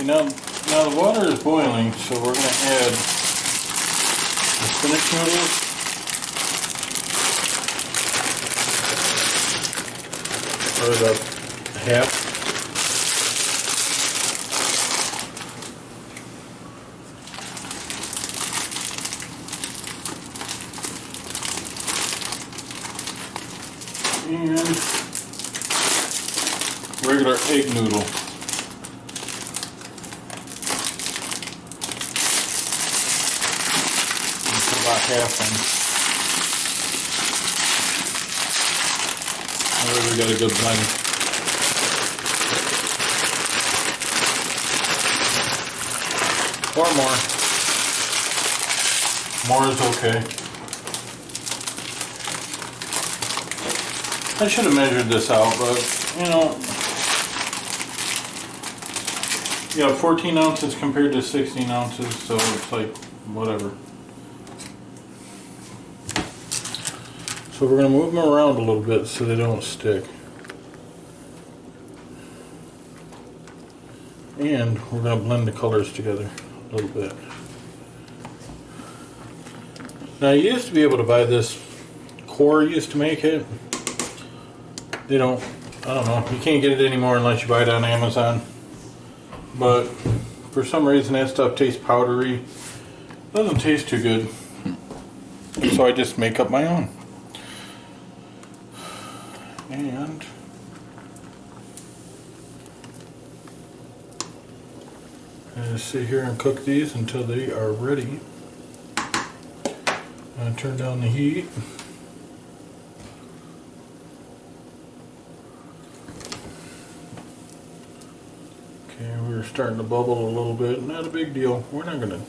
See, now the water is boiling, so we're going to add the spinach noodles. Or the half. And regular egg noodle. About half in. There we got a good blend. Or more. More is okay. I should have measured this out, but you know, yeah, 14 ounces compared to 16 ounces, so it's like whatever. So we're going to move them around a little bit so they don't stick. And we're going to blend the colors together a little bit. Now you used to be able to buy this, Core used to make it. They don't, I don't know, you can't get it anymore unless you buy it on Amazon. But for some reason that stuff tastes powdery. Doesn't taste too good. So I just make up my own. And just sit here and cook these until they are ready. I turn down the heat. Okay, we're starting to bubble a little bit. Not a big deal. We're not gonna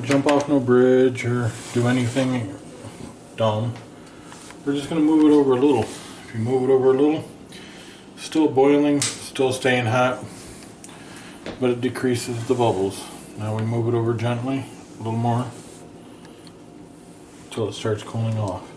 jump off no bridge or do anything dumb. We're just going to move it over a little. If you move it over a little, still boiling, still staying hot, but it decreases the bubbles. Now we move it over gently, a little more, until it starts cooling off.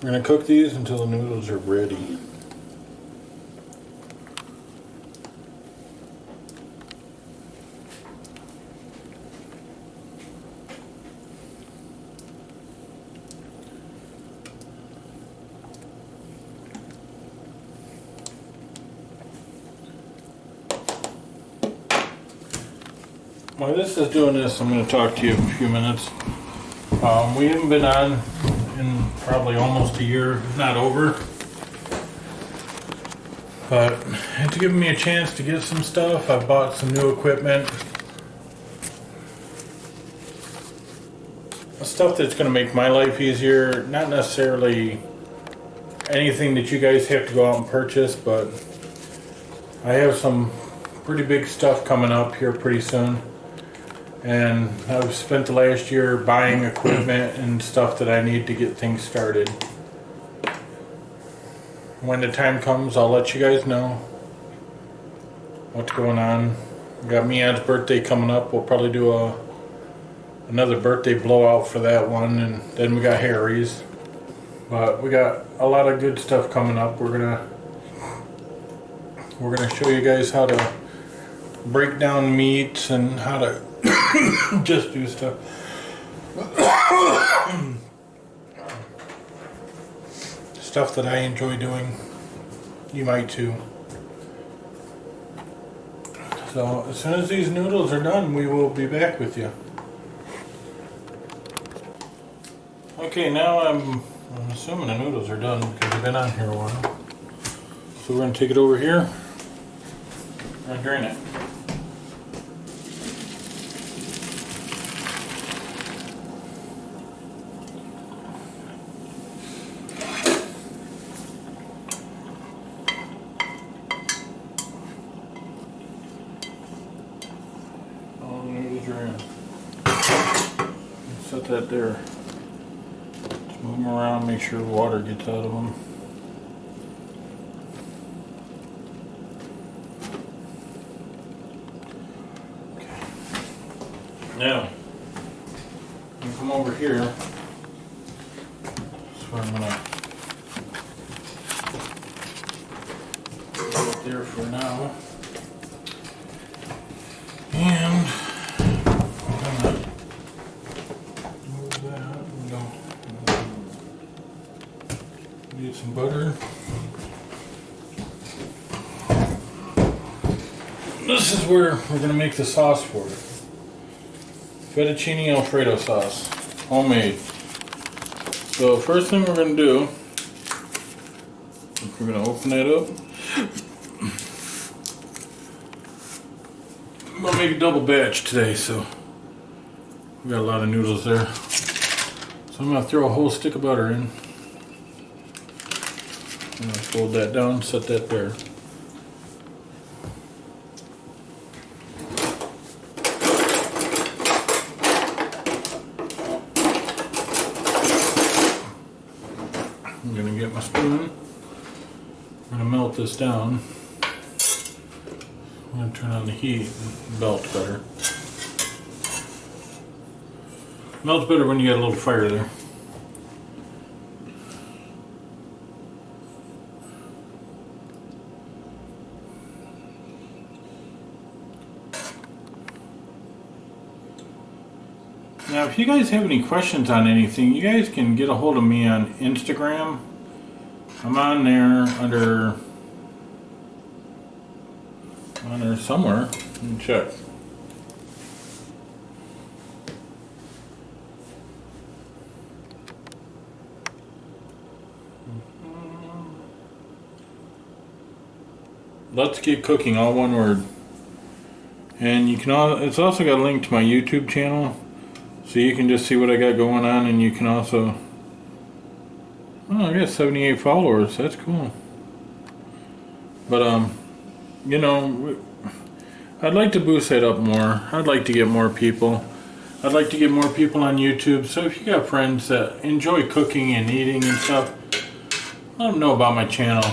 We're going to cook these until the noodles are ready. While this is doing this, I'm going to talk to you for a few minutes. We haven't been on in probably almost a year, if not over. But it's given me a chance to get some stuff. I've bought some new equipment. Stuff that's going to make my life easier. Not necessarily anything that you guys have to go out and purchase, but I have some pretty big stuff coming up here pretty soon. And I've spent the last year buying equipment and stuff that I need to get things started. When the time comes, I'll let you guys know what's going on. We got Mia's birthday coming up. We'll probably do another birthday blowout for that one, and then we got Harry's. But we got a lot of good stuff coming up. We're gonna show you guys how to break down meats and how to just do stuff. Stuff that I enjoy doing. You might too. So as soon as these noodles are done, we will be back with you. Okay, now I'm assuming the noodles are done because they've been on here a while. So we're going to take it over here and drain it. All the noodles are in. Set that there. Move them them around, make sure the water gets out of them. Okay. Now, you come over here. That's where I'm gonna put it there for now. And I'm gonna move that. Need some butter. This is where we're going to make the sauce for it. Fettuccine Alfredo sauce, homemade. So first thing we're going to do, we're going to open that up. I'm going to make a double batch today, so we got a lot of noodles there. So I'm going to throw a whole stick of butter in. I'm going to fold that down, set that there. I'm going to get my spoon. I'm going to melt this down. I'm going to turn on the heat and melt better. Melts better when you got a little fire there. Now, if you guys have any questions on anything, you guys can get a hold of me on Instagram. I'm on there under somewhere. Let me check. Let's Get Cooking, all one word. And you can it's also got a link to my YouTube channel, so you can just see what I got going on, and you can also, oh, I got 78 followers. That's cool. But you know, I'd like to boost that up more. I'd like to get more people. I'd like to get more people on YouTube. So if you got friends that enjoy cooking and eating and stuff, let them know about my channel.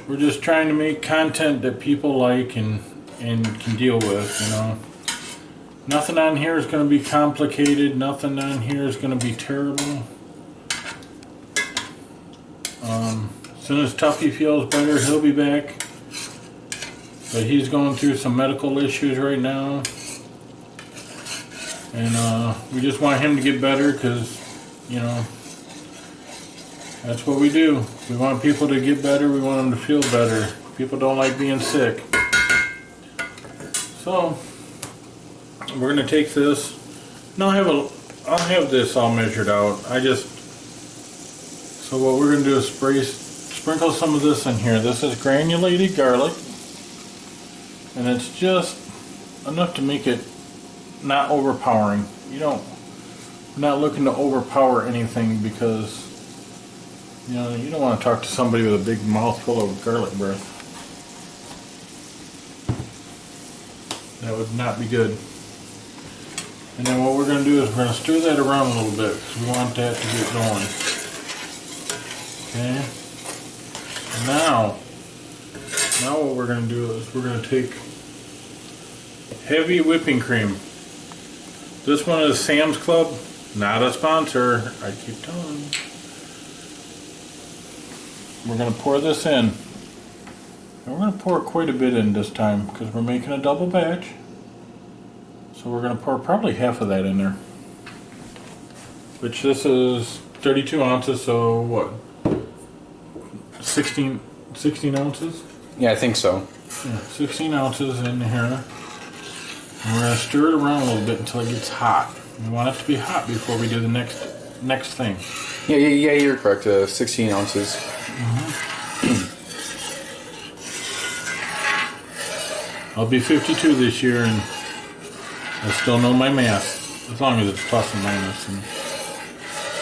We're just trying to make content that people like and can deal with, you know. Nothing on here is going to be complicated. Nothing on here is going to be terrible. As soon as Tuffy feels better, he'll be back. But he's going through some medical issues right now. And we just want him to get better because, you know, that's what we do. We want people to get better. We want them to feel better. People don't like being sick. So we're gonna take this. Now I'll have this all measured out. So what we're gonna do is sprinkle some of this in here. This is granulated garlic, and it's just enough to make it not overpowering. We're not looking to overpower anything because, you know, you don't want to talk to somebody with a big mouthful of garlic breath. That would not be good. And then what we're going to do is we're going to stir that around a little bit because we want that to get going. Okay. And now what we're going to do is we're going to take heavy whipping cream. This one is Sam's Club, not a sponsor. I keep telling you. We're going to pour this in. And we're going to pour quite a bit in this time because we're making a double batch. So we're going to pour probably half of that in there. Which this is 32 ounces, so what? 16 ounces? Yeah, I think so. Yeah, 16 ounces in here. And we're going to stir it around a little bit until it gets hot. We want it to be hot before we do the next thing. Yeah, you're correct. 16 ounces. I'll be 52 this year, and I still know my math, as long as it's plus and minus, and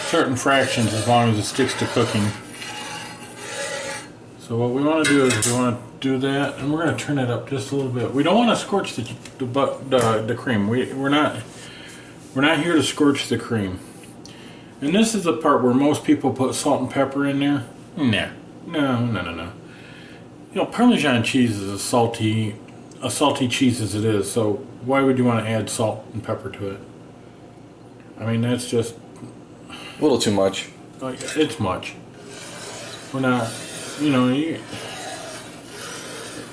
certain fractions, as long as it sticks to cooking. So what we want to do is we want to do that, and we're going to turn it up just a little bit. We don't want to scorch the cream. We're not here to scorch the cream. And this is the part where most people put salt and pepper in there. Nah. No. You know, Parmesan cheese is a salty cheese as it is, so why would you want to add salt and pepper to it? I mean, that's just A little too much. like, it's much. We're not, you know,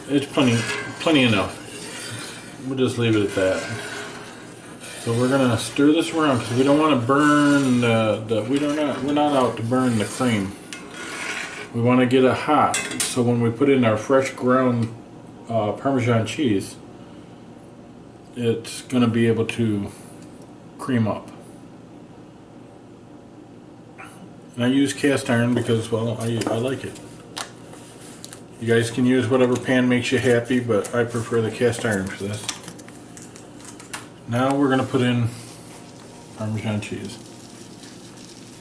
it's plenty enough. We'll just leave it at that. So we're gonna stir this around because we don't want to burn we're not out to burn the cream. We want to get it hot, so when we put in our fresh ground Parmesan cheese, it's gonna be able to cream up. And I use cast iron because, well, I like it. You guys can use whatever pan makes you happy, but I prefer the cast iron for this. Now we're going to put in Parmesan cheese.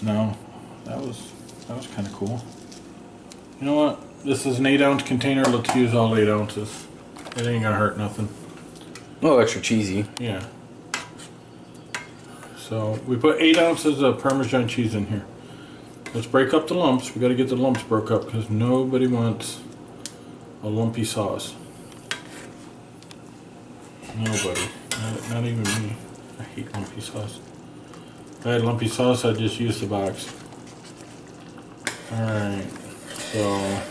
Now, that was kind of cool. You know what? This is an 8-ounce container. Let's use all 8 ounces. It ain't going to hurt nothing. A little extra cheesy. Yeah. So we put 8 ounces of Parmesan cheese in here. Let's break up the lumps. We got to get the lumps broke up because nobody wants a lumpy sauce. Nobody. Not even me. I hate lumpy sauce. If I had lumpy sauce, I'd just use the box. Alright. So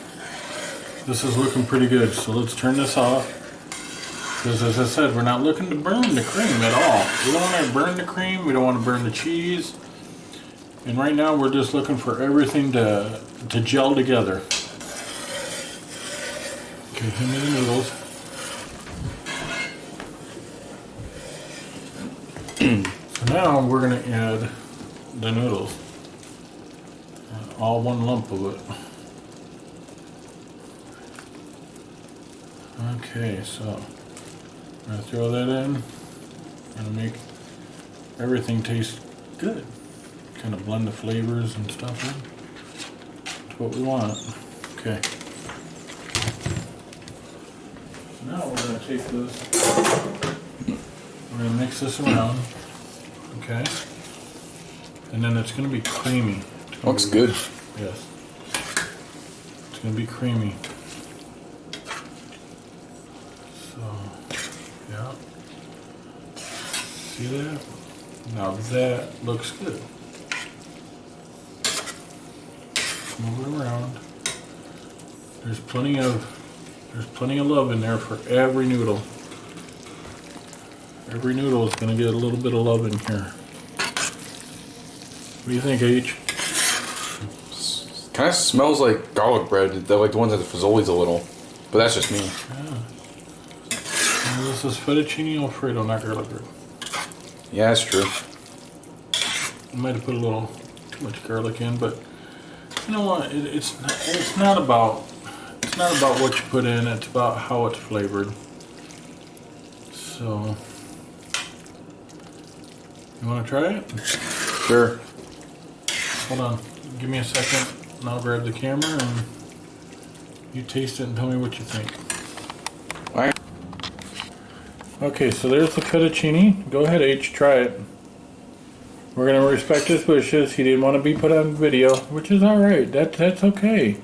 this is looking pretty good. So let's turn this off. Because as I said, we're not looking to burn the cream at all. We don't want to burn the cream. We don't want to burn the cheese. And right now we're just looking for everything to gel together. Okay, hand me the noodles. So now we're going to add the noodles. All one lump of it. Okay, so I'm going to throw that in. I'm going to make everything taste good. Kind of blend the flavors and stuff in. That's what we want. Okay. Now we're going to take this, we're going to mix this around, okay? And then it's going to be creamy. Looks good. Yes. It's going to be creamy. So, yeah. See that? Now that looks good. Move it around. There's plenty of love in there for every noodle. Every noodle is going to get a little bit of love in here. What do you think, H? Kind of smells like garlic bread. They're like the ones at the Fazoli's a little, but that's just me. Yeah. And this is fettuccine Alfredo, not garlic bread. Yeah, that's true. I might have put a little too much garlic in, but you know what? It's not about what you put in. It's about how it's flavored. So, you want to try it? Sure. Hold on. Give me a second, and I'll grab the camera and you taste it and tell me what you think. All right. Okay, so there's the fettuccine. Go ahead, H. Try it. We're going to respect his wishes. He didn't want to be put on video, which is alright. That's okay.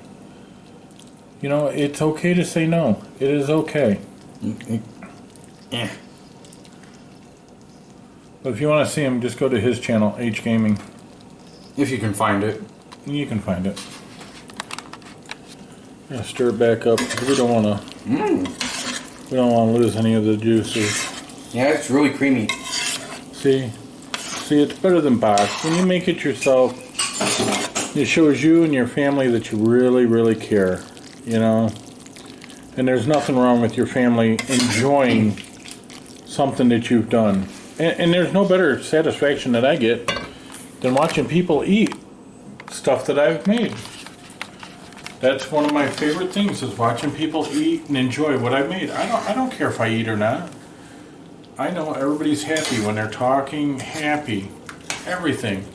You know, it's okay to say no. It is okay. Yeah. But if you want to see him, just go to his channel, H Gaming. If you can find it. You can find it. I'm going to stir it back up because we don't want to lose any of the juices. Yeah, it's really creamy. See, it's better than box. When you make it yourself, it shows you and your family that you really, really care, you know? And there's nothing wrong with your family enjoying something that you've done. And there's no better satisfaction that I get than watching people eat stuff that I've made. That's one of my favorite things, is watching people eat and enjoy what I've made. I don't care if I eat or not. I know everybody's happy when they're talking, happy, everything.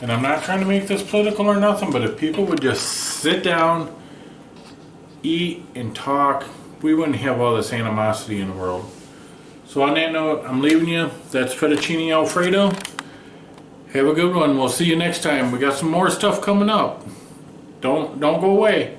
And I'm not trying to make this political or nothing, but if people would just sit down, eat, and talk, we wouldn't have all this animosity in the world. So on that note, I'm leaving you. That's fettuccine Alfredo. Have a good one. We'll see you next time. We got some more stuff coming up. Don't go away.